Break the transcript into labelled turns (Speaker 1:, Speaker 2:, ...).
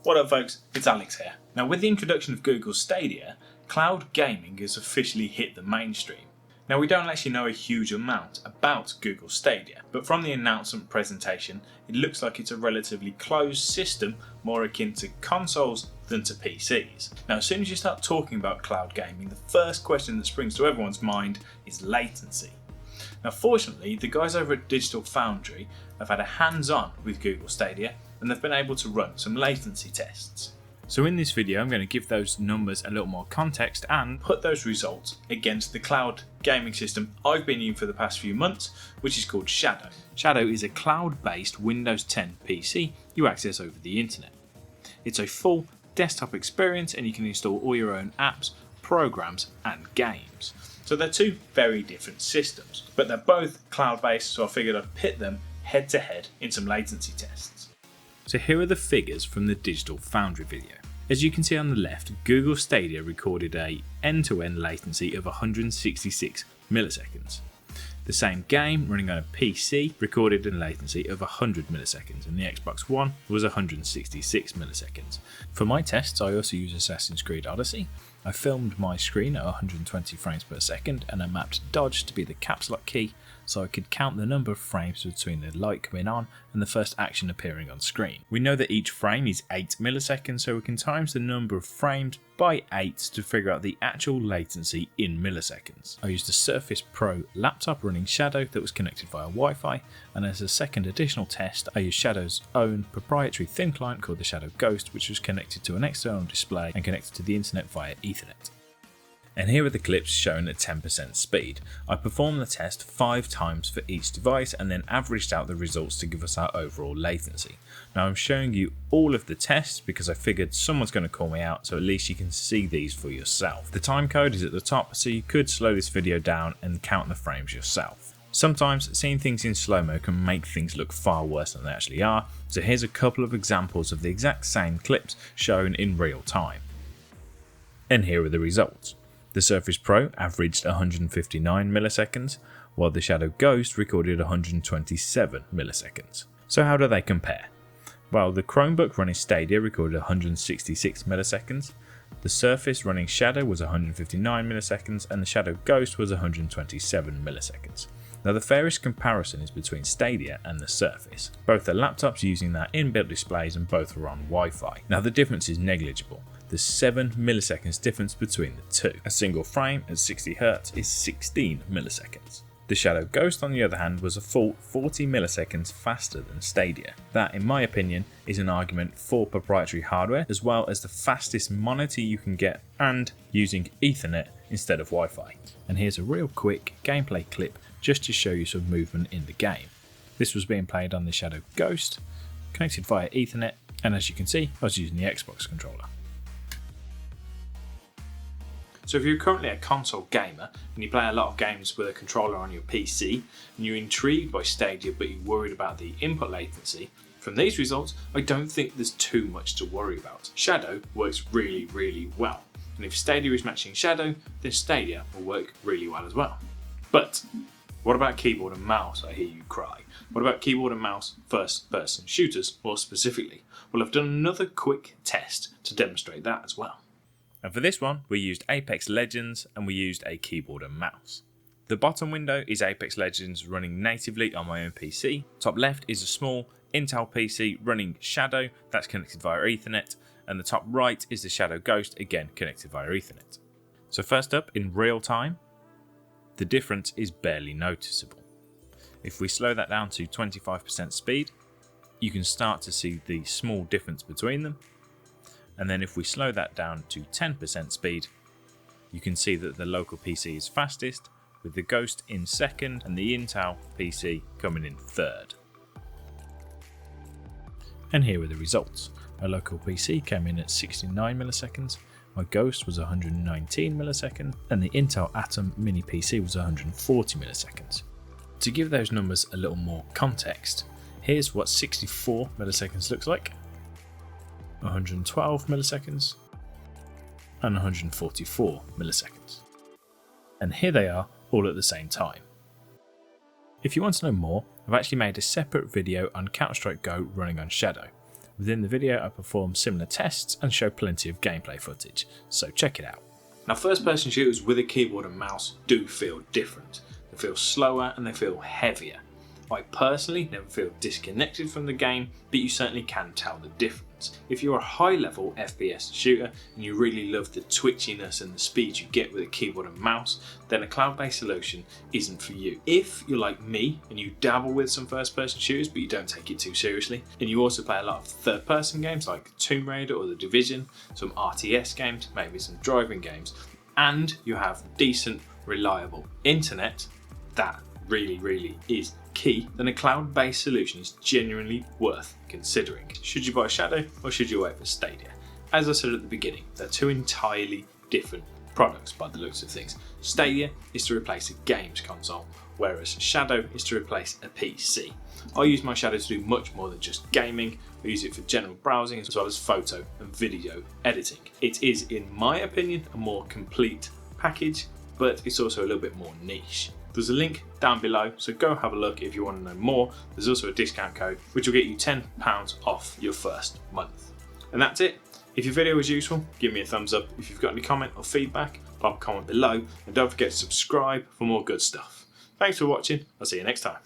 Speaker 1: What up folks, it's Alex here. Now with the introduction of Google Stadia, cloud gaming has officially hit the mainstream. Now we don't actually know a huge amount about Google Stadia, but from the announcement presentation it looks like it's a relatively closed system, more akin to consoles than to PCs. Now as soon as you start talking about cloud gaming, the first question that springs to everyone's mind is latency. Now fortunately, the guys over at Digital Foundry have had a hands-on with Google Stadia and they've been able to run some latency tests. So in this video I'm going to give those numbers a little more context and put those results against the cloud gaming system I've been using for the past few months, which is called Shadow. Shadow is a cloud-based Windows 10 PC you access over the internet. It's a full desktop experience and you can install all your own apps, programs and games. So they're two very different systems, but they're both cloud-based, so I figured I'd pit them head to head in some latency tests. So here are the figures from the Digital Foundry video. As you can see on the left, Google Stadia recorded a end-to-end latency of 166 milliseconds. The same game running on a PC recorded a latency of 100 milliseconds and the Xbox One was 166 milliseconds. For my tests I also use Assassin's Creed Odyssey. I filmed my screen at 120 frames per second and I mapped dodge to be the caps lock key so I could count the number of frames between the light coming on and the first action appearing on screen. We know that each frame is 8 milliseconds, so we can times the number of frames by 8 to figure out the actual latency in milliseconds. I used a Surface Pro laptop running Shadow that was connected via Wi-Fi, and as a second additional test I used Shadow's own proprietary thin client called the Shadow Ghost, which was connected to an external display and connected to the internet via Ethernet. And here are the clips shown at 10% speed. I performed the test 5 times for each device and then averaged out the results to give us our overall latency. Now I'm showing you all of the tests because I figured someone's going to call me out, so at least you can see these for yourself. The time code is at the top, so you could slow this video down and count the frames yourself. Sometimes seeing things in slow-mo can make things look far worse than they actually are, so here's a couple of examples of the exact same clips shown in real time. And here are the results. The Surface Pro averaged 159 milliseconds, while the Shadow Ghost recorded 127 milliseconds. So how do they compare? Well, the Chromebook running Stadia recorded 166 milliseconds, the Surface running Shadow was 159 milliseconds, and the Shadow Ghost was 127 milliseconds. Now the fairest comparison is between Stadia and the Surface. Both are laptops using their inbuilt displays and both are on Wi-Fi. Now the difference is negligible. There's 7 milliseconds difference between the two. A single frame at 60 Hz is 16 milliseconds. The Shadow Ghost on the other hand was a full 40 milliseconds faster than Stadia. That in my opinion is an argument for proprietary hardware as well as the fastest monitor you can get and using Ethernet instead of Wi-Fi. And here's a real quick gameplay clip just to show you some movement in the game. This was being played on the Shadow Ghost, connected via Ethernet, and as you can see I was using the Xbox controller. So if you're currently a console gamer and you play a lot of games with a controller on your PC and you're intrigued by Stadia but you're worried about the input latency, from these results I don't think there's too much to worry about. Shadow works really well, and if Stadia is matching Shadow, then Stadia will work really well as well. But what about keyboard and mouse, I hear you cry? What about keyboard and mouse first person shooters more specifically? Well, I've done another quick test to demonstrate that as well. And for this one, we used Apex Legends and we used a keyboard and mouse. The bottom window is Apex Legends running natively on my own PC. Top left is a small Intel PC running Shadow that's connected via Ethernet, and the top right is the Shadow Ghost, again connected via Ethernet. So first up, in real time, the difference is barely noticeable. If we slow that down to 25% speed, you can start to see the small difference between them. And then if we slow that down to 10% speed, you can see that the local PC is fastest, with the Ghost in second and the Intel PC coming in third. And here are the results. My local PC came in at 69 milliseconds, my Ghost was 119 milliseconds, and the Intel Atom Mini PC was 140 milliseconds. To give those numbers a little more context, here's what 64 milliseconds looks like. 112 milliseconds and 144 milliseconds. And here they are all at the same time. If you want to know more, I've actually made a separate video on Counter-Strike Go running on Shadow. Within the video I perform similar tests and show plenty of gameplay footage, so check it out. Now first person shooters with a keyboard and mouse do feel different. They feel slower and they feel heavier. I personally never feel disconnected from the game, but you certainly can tell the difference. If you're a high level FPS shooter and you really love the twitchiness and the speed you get with a keyboard and mouse, then a cloud-based solution isn't for you. If you're like me and you dabble with some first person shooters but you don't take it too seriously, and you also play a lot of third person games like Tomb Raider or The Division, some RTS games, maybe some driving games, and you have decent, reliable internet, that really is key, then a cloud-based solution is genuinely worth considering. Should you buy Shadow or should you wait for Stadia? As I said at the beginning, they're two entirely different products by the looks of things. Stadia is to replace a games console, whereas Shadow is to replace a PC. I use my Shadow to do much more than just gaming. I use it for general browsing as well as photo and video editing. It is, in my opinion, a more complete package, but it's also a little bit more niche. There's a link down below, so go have a look if you want to know more. There's also a discount code which will get you £10 off your first month. And that's it. If your video was useful, give me a thumbs up. If you've got any comment or feedback, pop a comment below, and don't forget to subscribe for more good stuff. Thanks for watching. I'll see you next time.